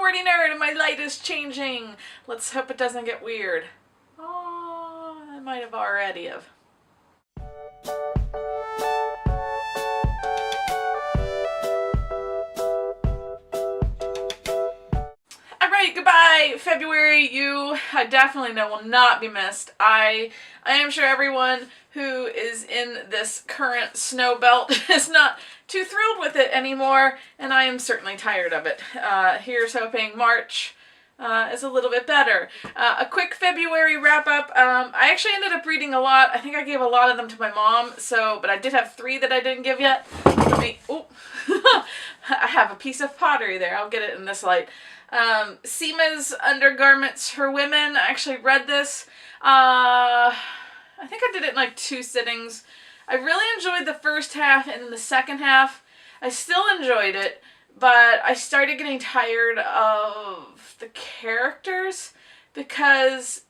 Wordy Nerd and my light is changing. Let's hope it doesn't get weird. Oh, I might have already have. Alright, goodbye, February. You, I definitely know, will not be missed. I am sure everyone who is in this current snow belt is not too thrilled with it anymore, and I am certainly tired of it. Here's hoping March is a little bit better. A quick February wrap-up. I actually ended up reading a lot. I think I gave a lot of them to my mom, but I did have 3 that I didn't give yet. Let me, oh, I have a piece of pottery there. I'll get it in this light. Seema's Undergarments for Women. I actually read this. I think I did it in like 2 sittings. I really enjoyed the first half, and in the second half, I still enjoyed it, but I started getting tired of the characters because,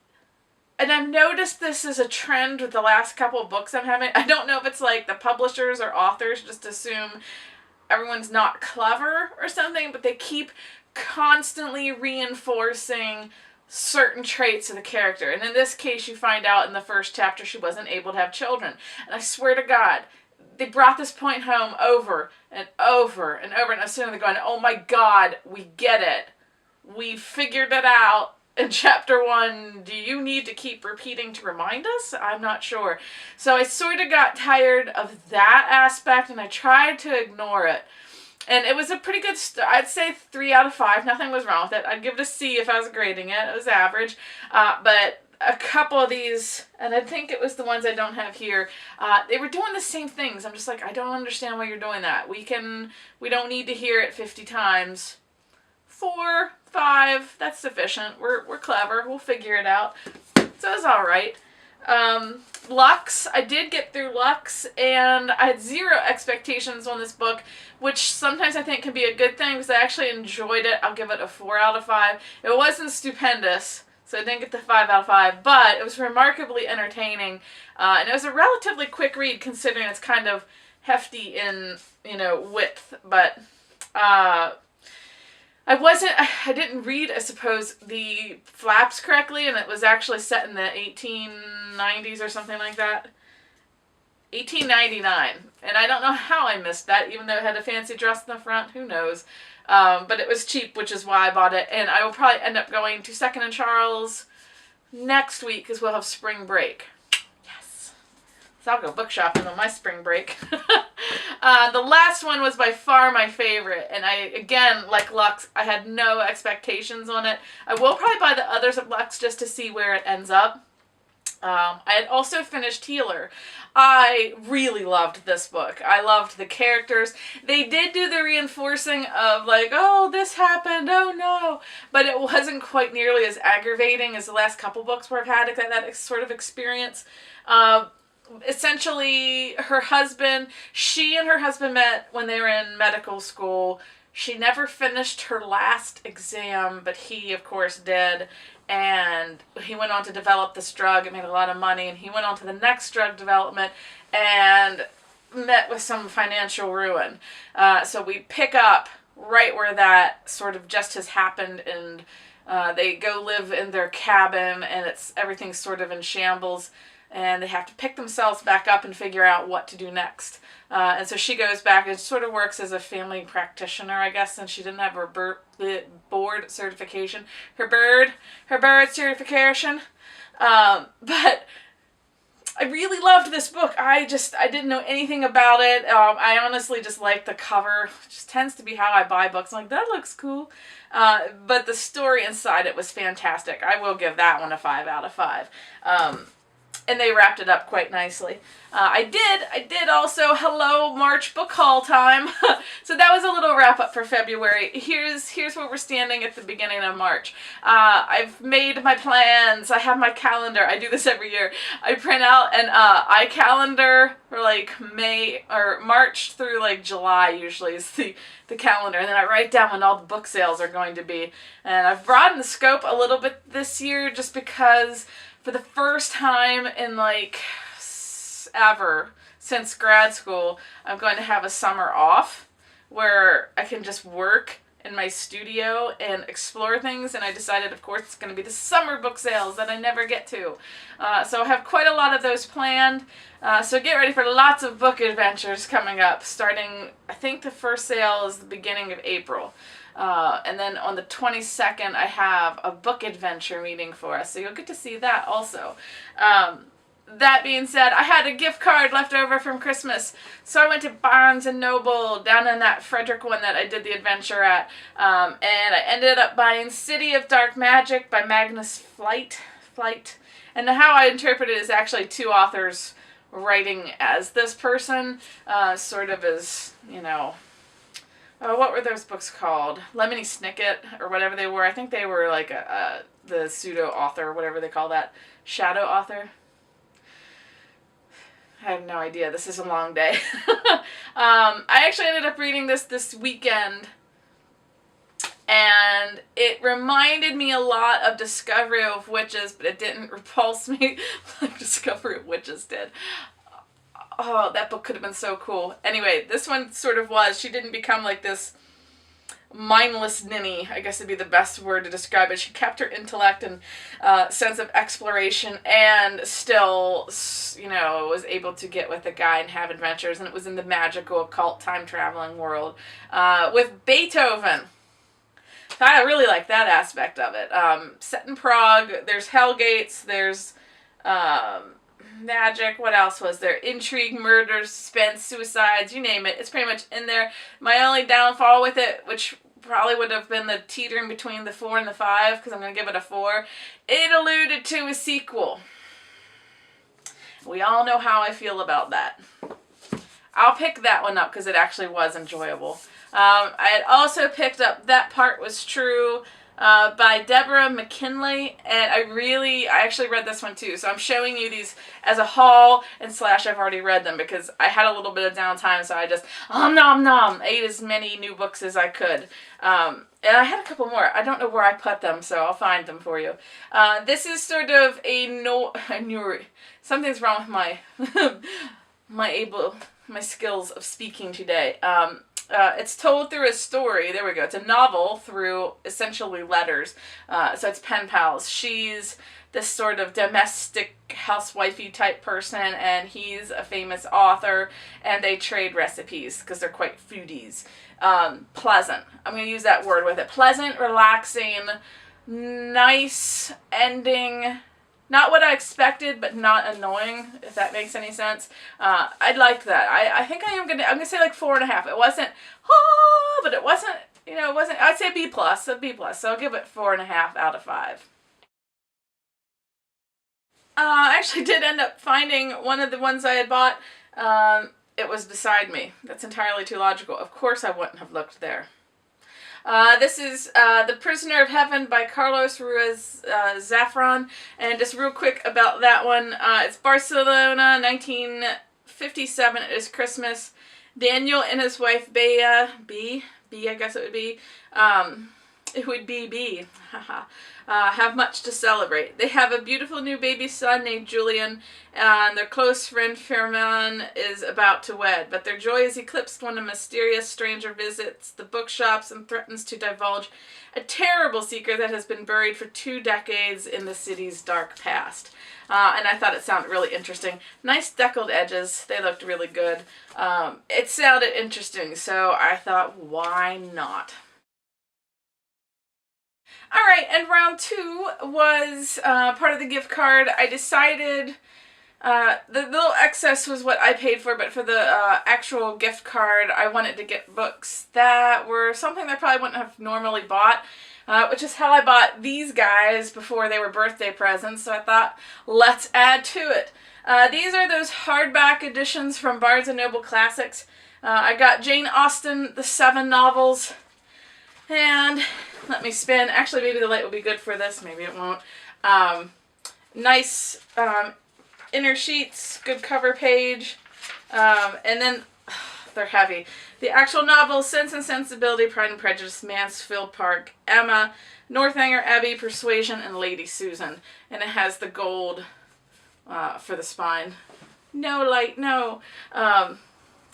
and I've noticed this as a trend with the last couple of books I'm having. I don't know if it's like the publishers or authors just assume everyone's not clever or something, but they keep constantly reinforcing certain traits of the character. And in this case, you find out in the first chapter she wasn't able to have children. And I swear to God, they brought this point home over and over and over. And I was sitting there going, oh my God, we get it. We figured it out in chapter 1. Do you need to keep repeating to remind us? I'm not sure. So I sort of got tired of that aspect, and I tried to ignore it. And it was a pretty good I'd say 3 out of 5. Nothing was wrong with it. I'd give it a C if I was grading it. It was average. But a couple of these, and I think it was the ones I don't have here, they were doing the same things. I'm just like, I don't understand why you're doing that. We don't need to hear it 50 times. 4, 5, that's sufficient. We're clever. We'll figure it out. So it's all right. Lux, I did get through Lux, and I had 0 expectations on this book, which sometimes I think can be a good thing because I actually enjoyed it. I'll give it a 4 out of 5. It wasn't stupendous, so I didn't get the 5 out of 5, but it was remarkably entertaining, and it was a relatively quick read considering it's kind of hefty in, width, but, I didn't read, I suppose, the flaps correctly, and it was actually set in the 1890s or something like that. 1899. And I don't know how I missed that, even though it had a fancy dress in the front. Who knows? But it was cheap, which is why I bought it. And I will probably end up going to 2nd and Charles next week, because we'll have spring break. Yes. So I'll go book shopping on my spring break. The last one was by far my favorite, and again, like Lux, I had no expectations on it. I will probably buy the others of Lux just to see where it ends up. I had also finished Healer. I really loved this book. I loved the characters. They did do the reinforcing of like, oh, this happened, oh no, but it wasn't quite nearly as aggravating as the last couple books where I've had that sort of experience. Essentially, she and her husband met when they were in medical school. She never finished her last exam, but he, of course, did. And he went on to develop this drug. It made a lot of money. And he went on to the next drug development and met with some financial ruin. So we pick up right where that sort of just has happened. And they go live in their cabin, and everything's sort of in shambles. And they have to pick themselves back up and figure out what to do next. And so she goes back and sort of works as a family practitioner, I guess, since she didn't have her board certification. Her bird certification. But I really loved this book. I didn't know anything about it. I honestly just liked the cover. It just tends to be how I buy books. I'm like, that looks cool. But the story inside it was fantastic. I will give that one a 5 out of 5. And they wrapped it up quite nicely. I did also, hello, March book haul time. So that was a little wrap up for February. Here's where we're standing at the beginning of March. I've made my plans. I have my calendar. I do this every year. I print out an iCalendar for like March through like July usually is the calendar. And then I write down when all the book sales are going to be. And I've broadened the scope a little bit this year just because for the first time in like ever since grad school, I'm going to have a summer off where I can just work in my studio and explore things, and I decided, of course, it's going to be the summer book sales that I never get to. So I have quite a lot of those planned. So get ready for lots of book adventures coming up, starting, I think the first sale is the beginning of April. And then on the 22nd, I have a book adventure meeting for us, so you'll get to see that also. That being said, I had a gift card left over from Christmas, so I went to Barnes & Noble down in that Frederick one that I did the adventure at, and I ended up buying City of Dark Magic by Magnus Flight. And how I interpret it is actually two authors writing as this person, sort of as, you know, what were those books called? Lemony Snicket, or whatever they were. I think they were like the pseudo-author, whatever they call that. Shadow author? I have no idea. This is a long day. I actually ended up reading this weekend, and it reminded me a lot of Discovery of Witches, but it didn't repulse me like Discovery of Witches did. Oh, that book could have been so cool. Anyway, this one sort of was. She didn't become like this mindless ninny, I guess would be the best word to describe it. She kept her intellect and sense of exploration, and still, you know, was able to get with a guy and have adventures, and it was in the magical, occult, time-traveling world with Beethoven. So I really like that aspect of it. Set in Prague, there's Hellgates, there's magic, what else was there? Intrigue, murder, suspense, suicides, you name it. It's pretty much in there. My only downfall with it, which probably would have been the teetering between the 4 and the 5, because I'm going to give it a 4, it alluded to a sequel. We all know how I feel about that. I'll pick that one up because it actually was enjoyable. I had also picked up That Part Was True by Deborah McKinley, and I actually read this one too, so I'm showing you these as a haul and slash I've already read them because I had a little bit of downtime, so I just ate as many new books as I could. And I had a couple more. I don't know where I put them, so I'll find them for you. This is sort of something's wrong with my skills of speaking today. It's told through a story. There we go. It's a novel through essentially letters. So it's pen pals. She's this sort of domestic housewifey type person, and he's a famous author, and they trade recipes because they're quite foodies. Pleasant. I'm going to use that word with it. Pleasant, relaxing, nice ending. Not what I expected, but not annoying, if that makes any sense. I liked that. I think I'm gonna say like 4.5. It wasn't, but it wasn't, I'd say B+, a B+. So I'll give it 4.5 out of 5. I actually did end up finding one of the ones I had bought. It was beside me. That's entirely too logical. Of course I wouldn't have looked there. This is The Prisoner of Heaven by Carlos Ruiz Zafran, and just real quick about that one, it's Barcelona, 1957, it is Christmas. Daniel and his wife Bea, I guess it would be, have much to celebrate. They have a beautiful new baby son named Julian, and their close friend Firmin is about to wed, but their joy is eclipsed when a mysterious stranger visits the bookshops and threatens to divulge a terrible secret that has been buried for 2 decades in the city's dark past. And I thought it sounded really interesting. Nice deckled edges. They looked really good. It sounded interesting, so I thought, why not? Alright, and round 2 was part of the gift card. I decided the little excess was what I paid for, but for the actual gift card, I wanted to get books that were something that I probably wouldn't have normally bought, which is how I bought these guys before they were birthday presents, so I thought, let's add to it. These are those hardback editions from Barnes & Noble Classics. I got Jane Austen, the 7 novels, and let me spin. Actually, maybe the light will be good for this. Maybe it won't. Nice inner sheets, good cover page, and then they're heavy. The actual novel, Sense and Sensibility, Pride and Prejudice, Mansfield Park, Emma, Northanger Abbey, Persuasion, and Lady Susan. And it has the gold for the spine. No light, no.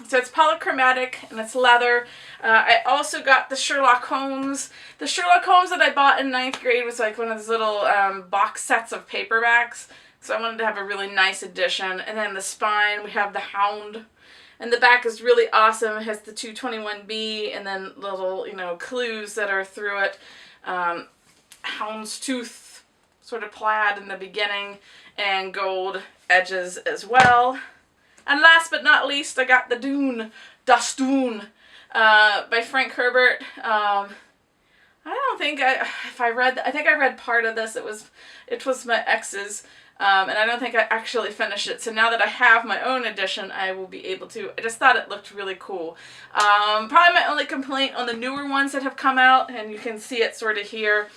So it's polychromatic and it's leather. I also got the Sherlock Holmes. The Sherlock Holmes that I bought in 9th grade was like one of those little box sets of paperbacks. So I wanted to have a really nice edition. And then the spine, we have the Hound. And the back is really awesome. It has the 221B and then little, clues that are through it. Hound's tooth sort of plaid in the beginning and gold edges as well. And last but not least, I got the Dune, Das Dune, by Frank Herbert. I don't think I think I read part of this. It was my ex's. And I don't think I actually finished it. So now that I have my own edition, I will be able to. I just thought it looked really cool. Probably my only complaint on the newer ones that have come out, and you can see it sort of here,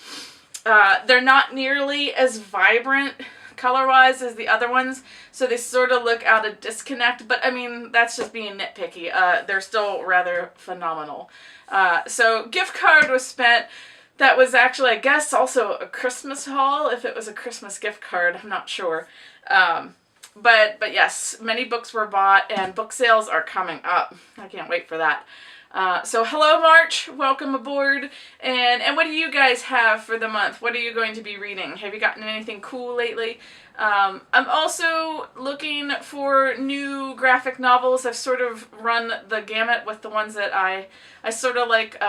they're not nearly as vibrant color-wise as the other ones, so they sort of look out of disconnect, but I mean, that's just being nitpicky. They're still rather phenomenal. So gift card was spent. That was actually, I guess, also a Christmas haul, if it was a Christmas gift card, I'm not sure. But yes, many books were bought, and book sales are coming up. I can't wait for that. So hello, March. Welcome aboard. And what do you guys have for the month? What are you going to be reading? Have you gotten anything cool lately? I'm also looking for new graphic novels. I've sort of run the gamut with the ones that I sort of like...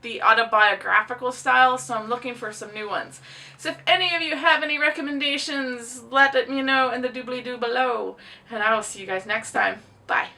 the autobiographical style, so I'm looking for some new ones. So if any of you have any recommendations, let me know in the doobly-doo below, and I will see you guys next time. Bye.